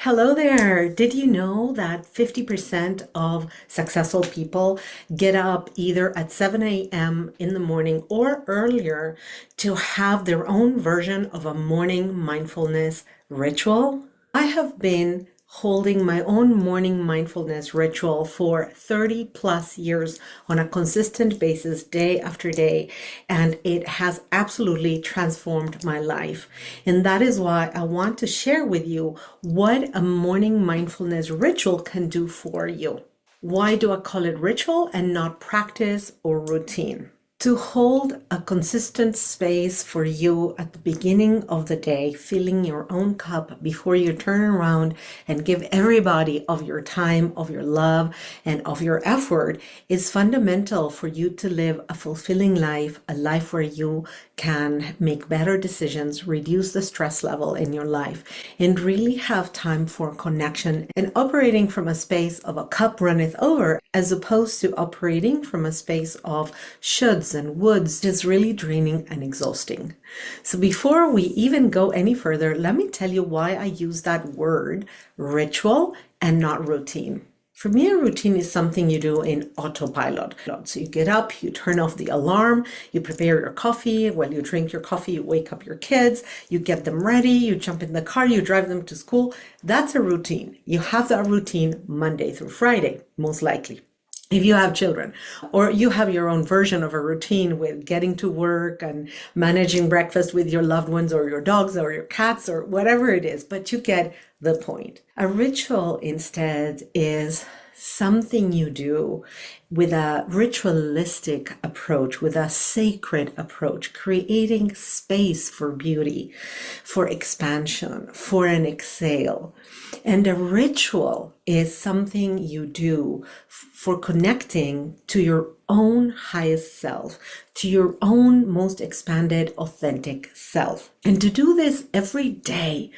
Hello there. Did you know that 50% of successful people get up either at 7 a.m. in the morning or earlier to have their own version of a morning mindfulness ritual? I have been holding my own morning mindfulness ritual for 30 plus years on a consistent basis, day after day, and it has absolutely transformed my life. And that is why I want to share with you what a morning mindfulness ritual can do for you. Why do I call it ritual and not practice or routine? To hold a consistent space for you at the beginning of the day, filling your own cup before you turn around and give everybody of your time, of your love, and of your effort is fundamental for you to live a fulfilling life, a life where you can make better decisions, reduce the stress level in your life, and really have time for connection and operating from a space of a cup runneth over, as opposed to operating from a space of shoulds and woulds, is really draining and exhausting. So before we even go any further, let me tell you why I use that word ritual and not routine. For me, a routine is something you do in autopilot. So you get up, you turn off the alarm, you prepare your coffee. While you drink your coffee, you wake up your kids, you get them ready, you jump in the car, you drive them to school. That's a routine. You have that routine Monday through Friday, most likely, if you have children, or you have your own version of a routine with getting to work and managing breakfast with your loved ones or your dogs or your cats or whatever it is, but you get the point. A ritual instead is something you do with a ritualistic approach, with a sacred approach, creating space for beauty, for expansion, for an exhale. And a ritual is something you do for connecting to your own highest self, to your own most expanded, authentic self. And to do this every day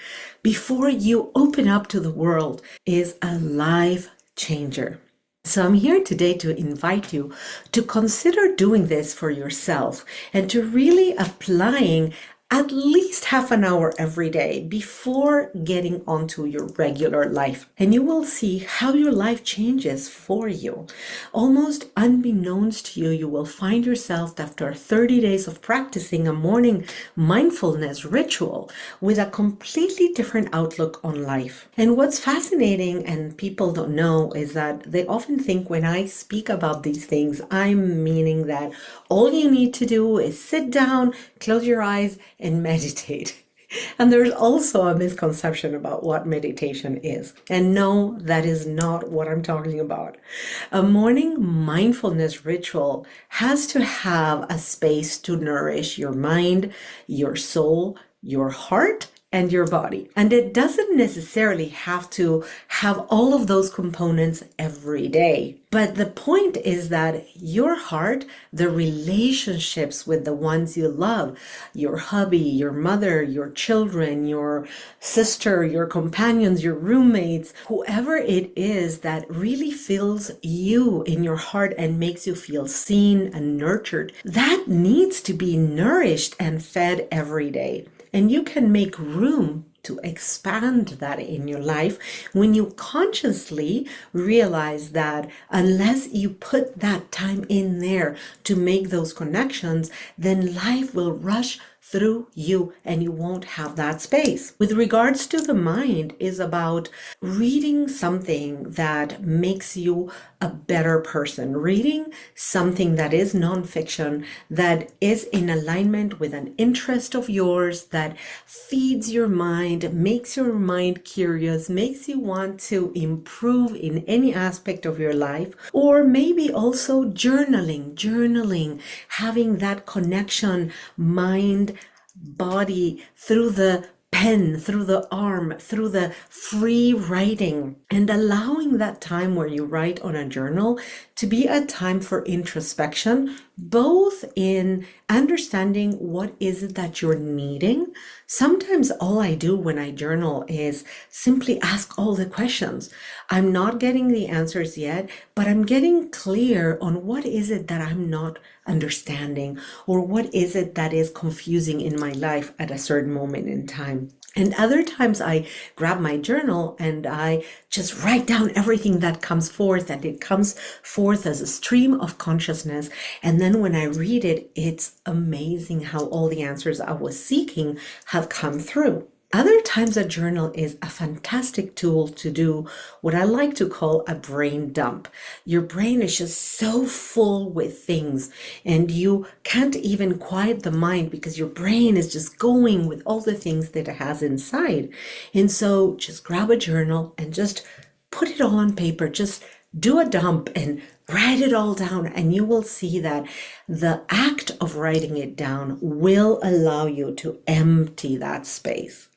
before you open up to the world is a life changer. So I'm here today to invite you to consider doing this for yourself and to really applying at least half an hour every day before getting onto your regular life. And you will see how your life changes for you. Almost unbeknownst to you, you will find yourself after 30 days of practicing a morning mindfulness ritual with a completely different outlook on life. And what's fascinating and people don't know is that they often think when I speak about these things, I'm meaning that all you need to do is sit down, close your eyes, and meditate. And there's also a misconception about what meditation is. And no, that is not what I'm talking about. A morning mindfulness ritual has to have a space to nourish your mind, your soul, your heart, and your body. And it doesn't necessarily have to have all of those components every day. But the point is that your heart, the relationships with the ones you love, your hubby, your mother, your children, your sister, your companions, your roommates, whoever it is that really fills you in your heart and makes you feel seen and nurtured, that needs to be nourished and fed every day. And you can make room to expand that in your life when you consciously realize that unless you put that time in there to make those connections, then life will rush through you and you won't have that space. With regards to the mind, is about reading something that makes you a better person, reading something that is nonfiction, that is in alignment with an interest of yours, that feeds your mind, makes your mind curious, makes you want to improve in any aspect of your life, or maybe also journaling, having that connection, mind, body, through the pen, through the arm, through the free writing, and allowing that time where you write on a journal to be a time for introspection, both in understanding what is it that you're needing. Sometimes all I do when I journal is simply ask all the questions. I'm not getting the answers yet, but I'm getting clear on what is it that I'm not understanding, or what is it that is confusing in my life at a certain moment in time. And other times I grab my journal and I just write down everything that comes forth, and it comes forth as a stream of consciousness. And then when I read it, it's amazing how all the answers I was seeking have come through. Other times, a journal is a fantastic tool to do what I like to call a brain dump. Your brain is just so full with things, and you can't even quiet the mind because your brain is just going with all the things that it has inside. And so just grab a journal and just put it all on paper. Just do a dump and write it all down, and you will see that the act of writing it down will allow you to empty that space.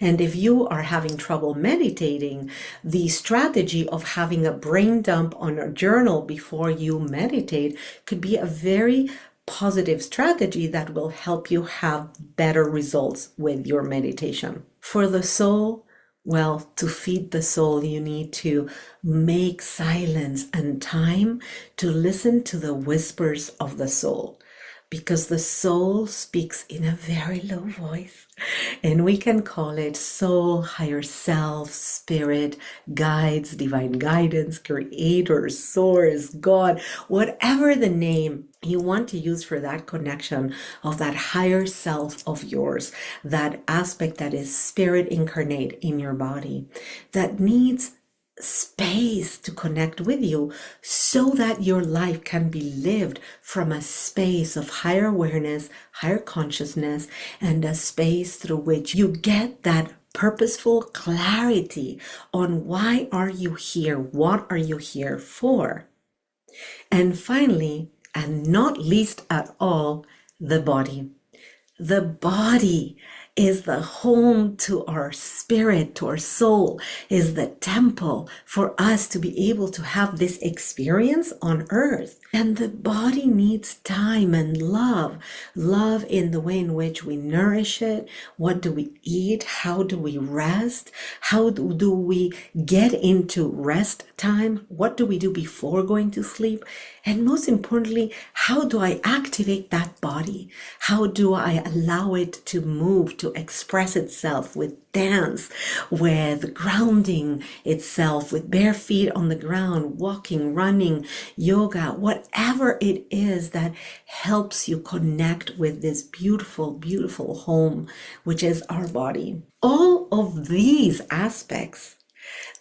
And if you are having trouble meditating, the strategy of having a brain dump on a journal before you meditate could be a very positive strategy that will help you have better results with your meditation. For the soul, well, to feed the soul, you need to make silence and time to listen to the whispers of the soul, because the soul speaks in a very low voice, and we can call it soul, higher self, spirit, guides, divine guidance, creator, source, God, whatever the name you want to use for that connection of that higher self of yours, that aspect that is spirit incarnate in your body, that needs space to connect with you so that your life can be lived from a space of higher awareness, higher consciousness, and a space through which you get that purposeful clarity on why are you here, what are you here for. And finally, and not least at all, the body. The body is the home to our spirit, to our soul, is the temple for us to be able to have this experience on earth. And the body needs time and love. Love in the way in which we nourish it. What do we eat? How do we rest? How do we get into rest time? What do we do before going to sleep? And most importantly, how do I activate that body? How do I allow it to move, to express itself with dance, with grounding itself, with bare feet on the ground, walking, running, yoga, whatever it is that helps you connect with this beautiful, beautiful home, which is our body. All of these aspects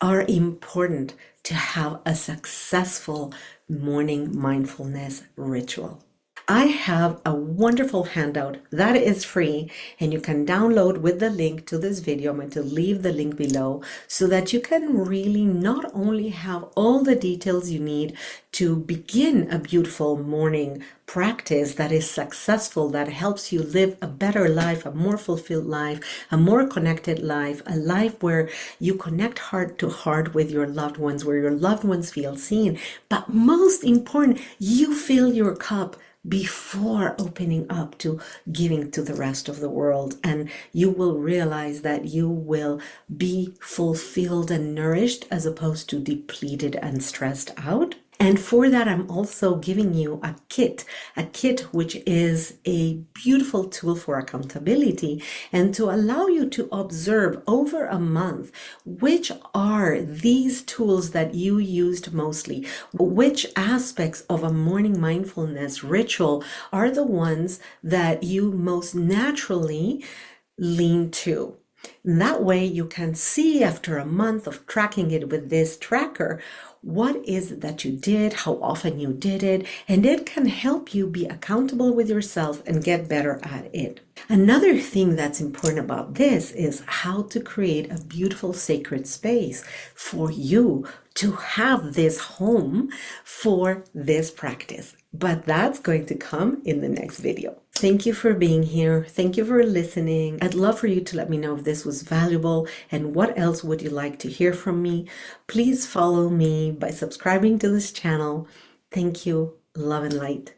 are important to have a successful morning mindfulness ritual. I have a wonderful handout that is free, and you can download with the link to this video. I'm going to leave the link below so that you can really not only have all the details you need to begin a beautiful morning practice that is successful, that helps you live a better life, a more fulfilled life, a more connected life, a life where you connect heart to heart with your loved ones, where your loved ones feel seen. But most important, you fill your cup before opening up to giving to the rest of the world, and you will realize that you will be fulfilled and nourished as opposed to depleted and stressed out. And for that, I'm also giving you a kit which is a beautiful tool for accountability and to allow you to observe over a month which are these tools that you used mostly, which aspects of a morning mindfulness ritual are the ones that you most naturally lean to. And that way you can see after a month of tracking it with this tracker, what is it that you did, how often you did it, and it can help you be accountable with yourself and get better at it. Another thing that's important about this is how to create a beautiful sacred space for you to have this home for this practice. But that's going to come in the next video. Thank you for being here. Thank you for listening. I'd love for you to let me know if this was valuable and what else would you like to hear from me. Please follow me by subscribing to this channel. Thank you. Love and light.